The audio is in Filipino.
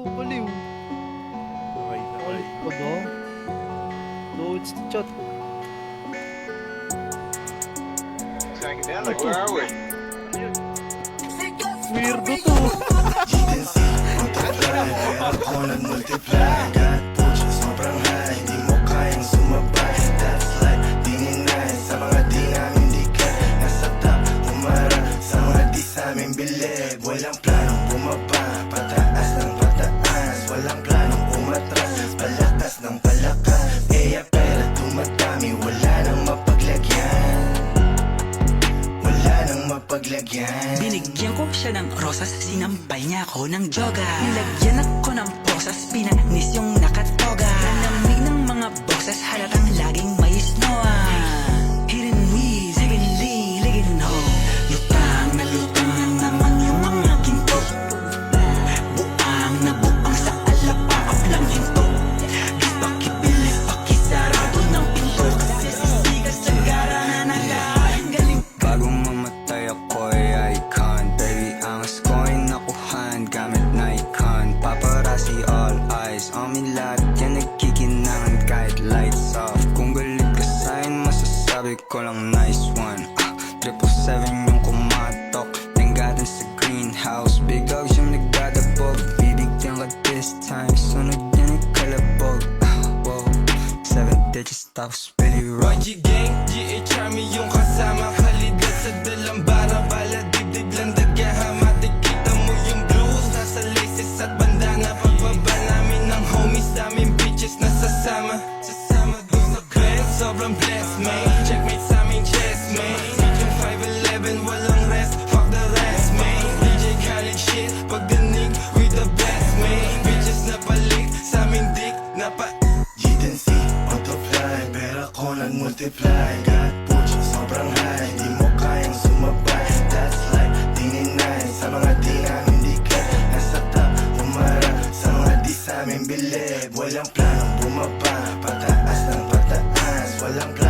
baliw. Okay, okay. Ano ba? Loads to chat. Like, where are we? Weirdo to. Ako nag-multiply God push, sobrang high Di mo kayang sumabay That's like dininay Sa mga di namin dikit Nasa top, umarap Sa mga di sa amin bilib Walang planong bumaba Pataas ng pataas Walang planong umatras Palakas ng palakas Eya pera tumatami Wala nang mapaglagyan Wala nang mapaglagyan Binigyan ko siya ng rosas, sinampay niya ako ng joga. Nilagyan ako ng posas, pinanis yung nakatoga. Nalamig ng mga boses, halatang laging may snowa. Hidden weeds, heavenly, ligin ho. Lutang na lutang naman yung mga ginto. Buang na buang sa alapaap ng hinto. Pakipilit, pakisarado ng pinto. Kasi sisigas sa gara na nagaling galing. Bago mamatay ako'y icon Baby, angas ko'y nakuhan gamit Nikon Paparazzi all eyes on me lahat yan nagkikinangan kahit lights off Kung galit ka sa'kin masasabi ko lang nice one 777 yung kumatok Nanggadan sa greenhouse Big house yung nagdadabog Bibigyan ka this time Sunod yan ay kalabog Wow 7 digits tapos Billy Rock YG Gang, GH Army yung kasama Kalidad sa dalambara Bala dibdib lang dagyaha Matikita mo yung blues Nasa laces at bandana Pagbaba namin ng homies Daming bitches na sasama Sasama doon sa Glen Sobrang blessed, man Checkmate sa aming chest, man Yung 5'11", walang rest Fuck the rest, man DJ Khaled shit Pagdanig, we the best, man Bitches na balik Sa aming dick na pa G10C, autofly Pera ko nag-multiply God push, sobrang high Di mo kayang sumabay That's like dininay Sa mga di namin dikit Nasa top, umarap Sa mga di sa amin bilib Walang planong bumaba Pataas ng pataas Walang planong